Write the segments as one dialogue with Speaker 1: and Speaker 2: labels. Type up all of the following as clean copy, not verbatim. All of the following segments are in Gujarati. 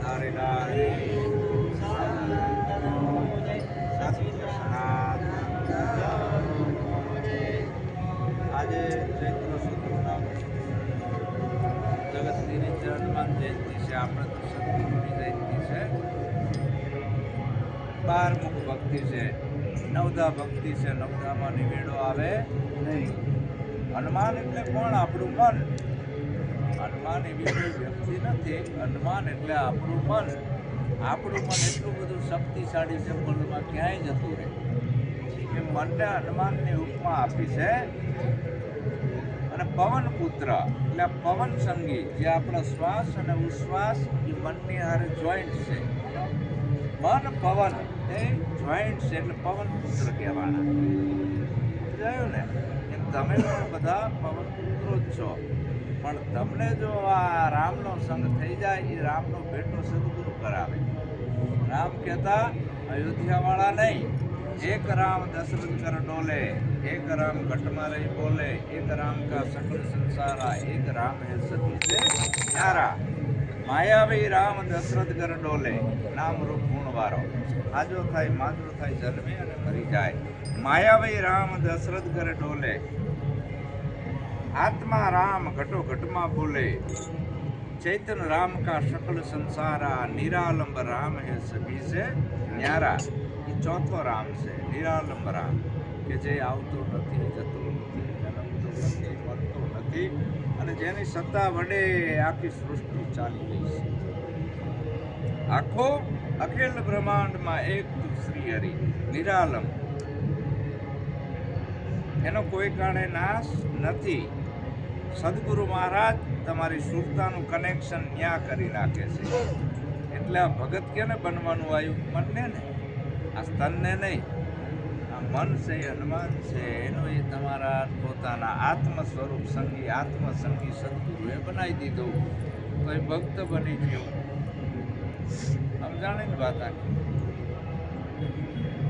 Speaker 1: આજે ચૈત્ર સુદના જગતની હનુમાન જયંતિ છે. આપણે તો સદગુરુની જયંતિ છે. 12 મુખ ભક્તિ છે, નવધા ભક્તિ છે. નવધામાં નિવેડો આવે નહીં. હનુમાન એટલે કોણ? આપણું મન. હનુમાન એવી કોઈ વ્યક્તિ નથી. હનુમાન એટલે આપણું મન. આપણું મન એટલું બધું શક્તિશાળી છે, પલમાં ક્યાંય જતું રહે. એ મનને હનુમાનની ઉપમા આપી છે. અને પવન પુત્ર એટલે પવન સંગી, જે આપણા શ્વાસ અને ઉશ્વાસ એ મનની હારે જોઈન્ટ છે. મન પવન એ જોઈન્ટ છે, એટલે પવન પુત્ર કહેવાના. સમજાયું ને? એમ તમે પણ બધા પવન પુત્રો જ છો. પણ તમને જો આ રામનો સંગ થઈ જાય, એ રામનો ભેટો સદગુરુ કરાવે. રામ કહેતા અયોધ્યાવાળા નહીં, એક રામ દશરથ કર ડોલે, એક રામ ઘટમાં રહી બોલે, એક રામ કા સકલ સંસારા, એક રામ હે સતી से न्यारा. માયાવી રામ દશરથ કર ડોલે, નામ રૂપ ગુણ વારો, આજો થાય માજો થાય જન્મે અને મરી જાય. માયાવી રામ દશરથ કર ડોલે, आत्मा राम घटो घटमा बोले, चैतन्य राम का सकल संसारा, निरालंब राम है सभी से न्यारा. ये चौथो राम છે, નિરાલંબ રામ, કે જે આવતો નથી, જતો નથી, જન્મતો નથી, મરતો નથી, અને જેની સત્તા વડે આખી સૃષ્ટિ ચાલી રહી છે. આખો અખિલ બ્રહ્માંડમાં એક તું શ્રી હરિ, નિરાલંબ, એનો કોઈ કારણે નાશ નથી. સદગુરુ મહારાજ તમારી સુરતાનું કનેક્શન ન્યા કરી નાખે છે. એટલે આ ભગત કેને બનવાનું આવ્યું? મનને ને, આ સ્તનને નહીં. આ મન છે, હનુમાન છે, એનો એ તમારા પોતાના આત્મ સ્વરૂપ સંગી, આત્મસંગી સદગુરુએ બનાવી દીધું, તો એ ભક્ત બની ગયો. સમજાણી વાત આખી.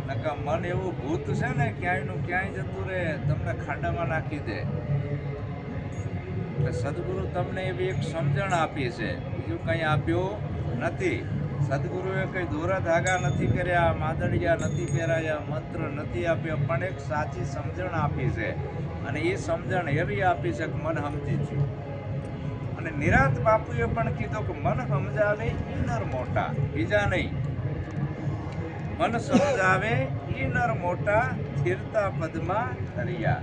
Speaker 1: નકા મન એવું ભૂત છે ને, ક્યાંયનું ક્યાંય જતું રહે, તમને ખાડામાં નાખી દે. એટલે સદગુરુ તમને એવી એક સમજણ આપી છે, બીજું કંઈ આપ્યું નથી. સદગુરુએ કંઈ દોરા ધાગા નથી કર્યા, માદડિયા નથી પહેરાયા, મંત્ર નથી આપ્યો, પણ એક સાચી સમજણ આપી છે. અને એ સમજણ એવી આપી છે કે મન સમજી ગયું. અને નિરાંત બાપુએ પણ કીધું કે મન સમજાવે ઈ નર મોટા, બીજા નહીં. મન સમજાવે ઈ નર મોટા, સ્થિરતા પદમાં ધર્યા.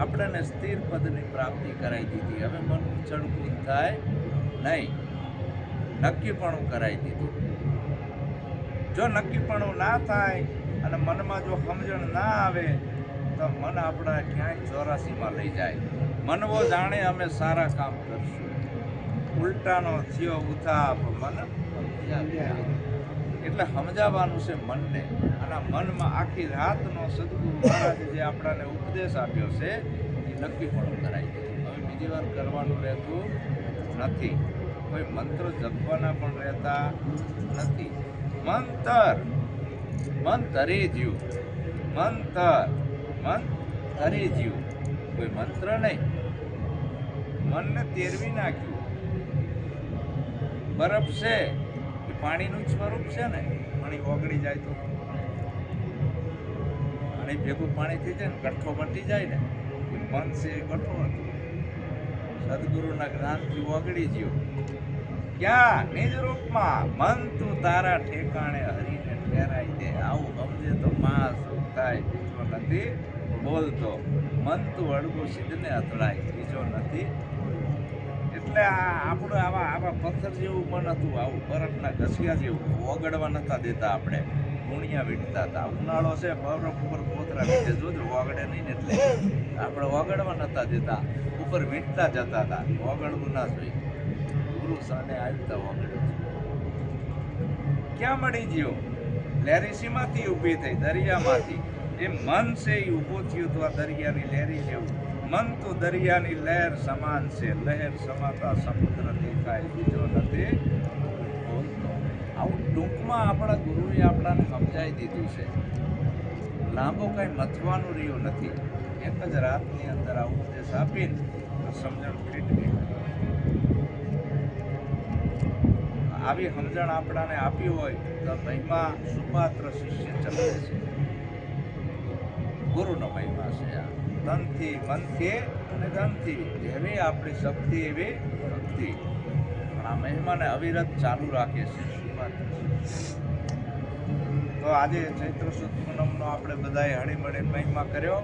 Speaker 1: આપણને સ્થિર પદની પ્રાપ્તિ કરાવી દીધી. હવે મન ઉછળકૂદ થાય નહીં, નક્કીપણું કરાવી દીધું. જો નક્કીપણું ના થાય અને મનમાં જો સમજણ ના આવે, તો મન આપણા ક્યાંય 84માં લઈ જાય. મનવો જાણે અમે સારા કામ કરશું, ઉલટાનો થયો ઉથાપ મન સમજ્યા. એટલે સમજાવવાનું છે મનને. અને મનમાં આખી રાતનો સદગુરુ મહારાજે જે આપણને ઉપદેશ આપ્યો છે, એ નક્કીપણું કરાવી દીધું. હવે બીજી વાર કરવાનું રહેતું નથી. કોઈ મંત્ર જપવાના પણ રહેતા નથી. મન તરી જીવ, મન તરી જીવ, કોઈ મંત્ર નહીં. મનને તેરવી નાખ્યું. બરફ છે એ પાણીનું જ સ્વરૂપ છે ને, પાણી ઓગળી જાય તો પાણી ભેગું પાણી થઈ જાય ને, કઠો બટી જાય ને. મન છે એ કઠો હતું, સદગુરુના જ્ઞાનથી ઓગળી ગયો. ક્યાં? નિજ રૂપમાં. મન તું તારા ઠેકાણે હરીને ઠેરાઈ દે. આવું સમજે તો માં સુખ થાય, બીજો નથી બોલતો. મન તું અડગું સિદ્ધને અથડાય, બીજો નથી. એટલે આપણું આવા પથ્થર જેવું મન હતું, આવું બરફના ઘસિયા જેવું, ઓગળવા નતા દેતા. આપણે ગુણિયા વીંટતા હતા. ઉનાળો છે, બરફ ઉપર કોતરા વીંટે, જોજો ઓગળે નહીં ને, એટલે આપણે ઓગળવા નતા દેતા, ઉપર વીંટતા જતા હતા. ઓગળવું ના જોઈએ. ગુરુ સાને આવતા ઓગળે. ક્યાં મળી ગયો? લહેરીસીમાંથી ઊભી થઈ, દરિયામાંથી. એ મન છે એ ઊભો થયું તો આ દરિયાની લહેરી જેવું. મન તો દરિયાની લહેર સમાન છે, લહેર સમાતા સમુદ્ર દેખાય, બીજો નથી બોલતો. આવું ટૂંકમાં આપણા ગુરુએ આપણાને સમજાવી દીધું છે. લાંબો કંઈ મથવાનું રહ્યું નથી. એક જ રાતની અંદર આ ઉપદેશ આપીને સમજણ ફીટ ગઈ. આવી સમજણ આપણાને આપી હોય તો મહિમા સુપાત્ર શિષ્ય ચલાવે છે. ગુરુનો મહિમા છે આ. તનથી મનથી અને ધનથી જેવી આપણી શક્તિ એવી ભક્તિ. પણ આ મહિમાને અવિરત ચાલુ રાખે છે સુપાત્ર. તો આજે ચૈત્ર સુદ પૂનમનો આપણે બધાએ હળીમળીને મહિમા કર્યો.